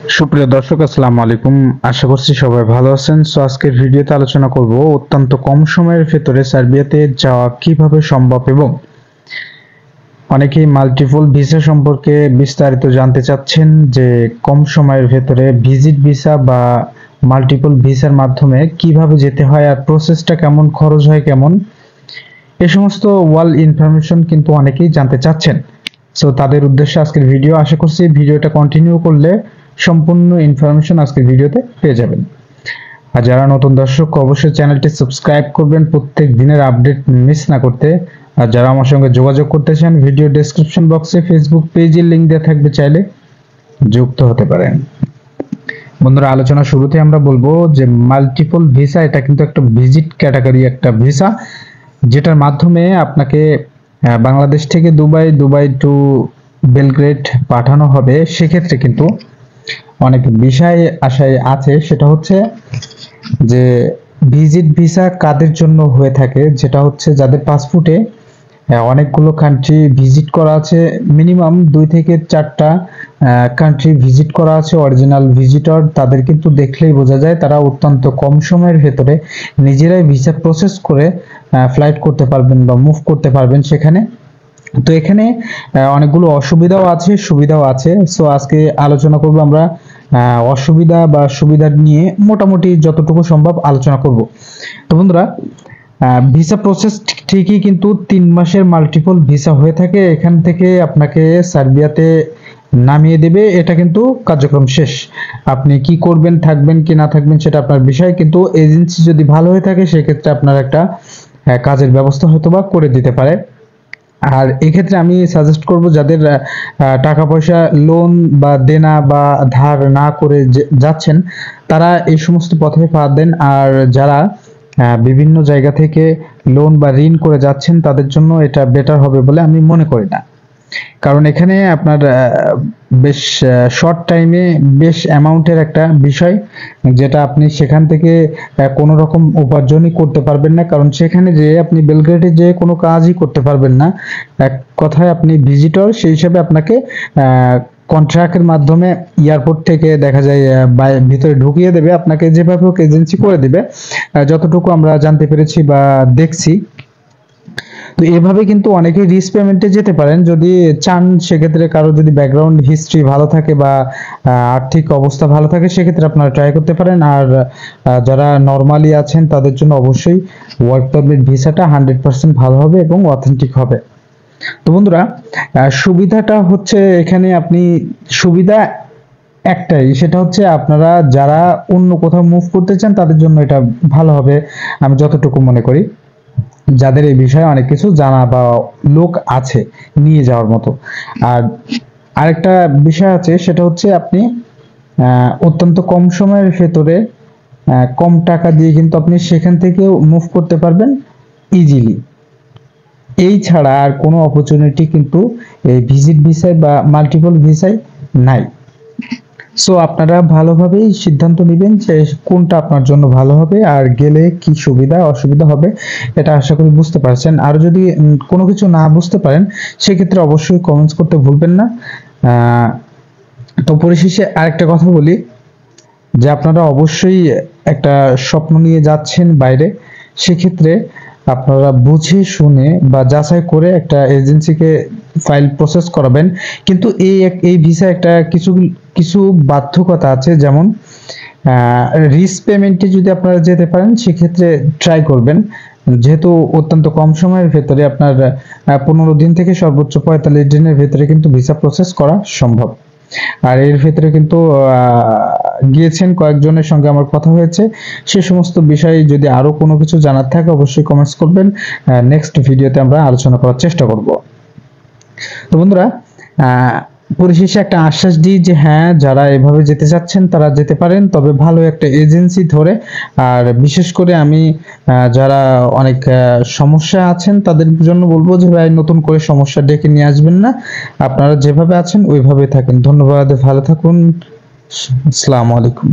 সুপ্রিয় দর্শক, আসসালামু আলাইকুম। আশা করছি সবাই ভালো আছেন। সো আজকের ভিডিওতে আলোচনা করব অত্যন্ত কম সময়ের ভেতরে সার্বিয়াতে যাওয়া কিভাবে সম্ভব, এবং অনেকেই মাল্টিপল ভিসা সম্পর্কে বিস্তারিত জানতে চাচ্ছেন যে কম সময়ের ভেতরে ভিজিট ভিসা বা মাল্টিপল ভিসার মাধ্যমে কিভাবে যেতে হয়, আর প্রসেসটা কেমন, খরচ হয় কেমন, এই সমস্ত ওয়াল ইনফরমেশন কিন্তু অনেকেই জানতে চাচ্ছেন। সো তাদের উদ্দেশ্যে আজকের ভিডিও। আশা করছি ভিডিওটা কন্টিনিউ করলে সম্পূর্ণ ইনফরমেশন আজকের ভিডিওতে পেয়ে যাবেন। আর যারা নতুন দর্শক, অবশ্যই চ্যানেলটি সাবস্ক্রাইব করবেন প্রত্যেক দিনের আপডেট মিস না করতে। আর যারা আমার সঙ্গে যোগাযোগ করতে চান, ভিডিও ডেসক্রিপশন বক্সে ফেসবুক পেজের লিংক দেওয়া থাকবে, চাইলে যুক্ত হতে পারেন। বন্ধুরা, আলোচনা শুরুতে আমরা বলবো যে মাল্টিপল ভিসা এটা কিন্তু একটা ভিজিট ক্যাটাগরি একটা ভিসা, যেটার মাধ্যমে আপনাকে বাংলাদেশ থেকে দুবাই, দুবাই টু বেলগ্রেড পাঠানো হবে। সেক্ষেত্রে কিন্তু অনেক বিষয় আশায় আছে, সেটা হচ্ছে যে ভিজিট ভিসা কাদের জন্য হয়ে থাকে, যেটা হচ্ছে যাদের পাসপোর্টে অনেকগুলো কান্ট্রি ভিজিট করা আছে, মিনিমাম 2 থেকে 4টা কান্ট্রি ভিজিট করা আছে অরিজিনাল ভিজিটর। তাদের কিন্তু দেখলেই বোঝা যায় তারা অত্যন্ত কম সময়ের ভেতরে নিজেরাই ভিসা প্রসেস করে ফ্লাইট করতে পারবেন বা মুভ করতে পারবেন সেখানে। তো এখানে অনেকগুলো অসুবিধাও আছে, সুবিধাও আছে। সো আজকে আলোচনা করব আমরা অসুবিধা বা সুবিধা নিয়ে, মোটামুটি যতটুকু সম্ভব আলোচনা করব। তো বন্ধুরা, ভিসা প্রসেস ঠিকই, কিন্তু 3 মাসের মাল্টিপল ভিসা হয়ে থাকে। এখান থেকে আপনাকে সার্বিয়াতে নামিয়ে দেবে, এটা কিন্তু কার্যক্রম শেষ। আপনি কি করবেন, থাকবেন কি না থাকবেন সেটা আপনার বিষয়, কিন্তু এজেন্সি যদি ভালো হয়ে থাকে সেক্ষেত্রে আপনার একটা কাজের ব্যবস্থা হয়তোবা করে দিতে পারে। আর এক্ষেত্রে আমি সাজেস্ট করব যাদের টাকা পয়সা লোন বা দেনা বা ধার না করে যাচ্ছেন, তারা এই সমস্ত পথে পা দেন। আর যারা বিভিন্ন জায়গা থেকে লোন বা ঋণ করে যাচ্ছেন, তাদের জন্য এটা বেটার হবে বলে আমি মনে করি না। কারণ এখানে আপনার বেশ শর্ট টাইমে বেশ অ্যামাউন্টের একটা বিষয়, যেটা আপনি সেখান থেকে কোনো রকম উপার্জনই করতে পারবেন না। কারণ সেখানে যে আপনি বেলগ্রেডে যে কোনো কাজই করতে পারবেন না। এক কথায় আপনি ভিজিটর, সেই হিসাবে আপনাকে কন্ট্রাক্টের মাধ্যমে এয়ারপোর্ট থেকে দেখা যায় ভিতরে ঢুকিয়ে দেবে, আপনাকে যেভাবে হোক এজেন্সি করে দেবে, যতটুকু আমরা জানতে পেরেছি বা দেখছি। তো এভাবে কিন্তু অনেকেই রিস্ক পেমেন্টে যেতে পারেন যদি চান। সেক্ষেত্রে কারো যদি ব্যাকগ্রাউন্ড হিস্ট্রি ভালো থাকে বা আর্থিক অবস্থা ভালো থাকে, সেক্ষেত্রে আপনারা ট্রাই করতে পারেন। আর যারা নর্মালি আছেন তাদের জন্য অবশ্যই ওয়ার্ক পারমিট ভিসাটা 100% ভালো হবে এবং অথেন্টিক হবে। তো বন্ধুরা, সুবিধাটা হচ্ছে এখানে আপনি সুবিধা একটাই, সেটা হচ্ছে আপনারা যারা অন্য কোথাও মুভ করতে চান তাদের জন্য এটা ভালো হবে আমি যতটুকু মনে করি, যাদের এই বিষয়ে অনেক কিছু জানা বা লোক আছে নিয়ে যাওয়ার মতো। আর আরেকটা বিষয় আছে, সেটা হচ্ছে আপনি অত্যন্ত কম সময়ের ভেতরে কম টাকা দিয়ে কিন্তু আপনি সেখান থেকেও মুভ করতে পারবেন ইজিলি। এই ছাড়া আর কোনো অপরচুনিটি কিন্তু এই ভিজিট ভিসায় বা মাল্টিপল ভিসায় নাই। সো আপনারা ভালোভাবেই সিদ্ধান্ত নেবেন যে কোনটা আপনার জন্য ভালো হবে, আর গেলে কি সুবিধা অসুবিধা হবে, এটা আশা করি বুঝতে পারছেন। আর যদি কোনো কিছু না বুঝতে পারেন, সেক্ষেত্রে অবশ্যই কমেন্টস করতে ভুলবেন না। তো পরিশেষে আরেকটা কথা বলি, যে আপনারা অবশ্যই একটা স্বপ্ন নিয়ে যাচ্ছেন বাইরে, সেক্ষেত্রে আপনারা বুঝে শুনে বা যাচাই করে একটা এজেন্সিকে ফাইল প্রসেস করাবেন। কিন্তু এই ভিসা একটা কিছু কিছু বাধ্যকতা আছে, যেমন রিস্ক পেমেন্টে যদি আপনারা যেতে পারেন সেক্ষেত্রে ট্রাই করবেন, যেহেতু অত্যন্ত কম সময়ের ভেতরে আপনার 15 দিন থেকে সর্বোচ্চ 45 দিনের ভেতরে কিন্তু ভিসা প্রসেস করা সম্ভব। আর এর ভেতরে কিন্তু গিয়েছেন কয়েকজনের সঙ্গে আমার কথা হয়েছে। সে সমস্ত বিষয়ে যদি আরো কোনো কিছু জানার থাকে অবশ্যই কমেন্টস করবেন, নেক্সট ভিডিওতে আমরা আলোচনা করার চেষ্টা করব। তো বন্ধুরা, পরিশেষে একটা আশ্বাস দিই যে হ্যাঁ, যারা এভাবে যেতে চাচ্ছেন তারা যেতে পারেন, তবে ভালো একটা এজেন্সি ধরে। আর বিশেষ করে আমি যারা অনেক সমস্যা আছেন তাদের জন্য বলবো যে ভাই, নতুন করে সমস্যা ডেকে নিয়ে আসবেন না, আপনারা যেভাবে আছেন ওইভাবে থাকেন। ধন্যবাদ, ভালো থাকুন, আসসালামু আলাইকুম।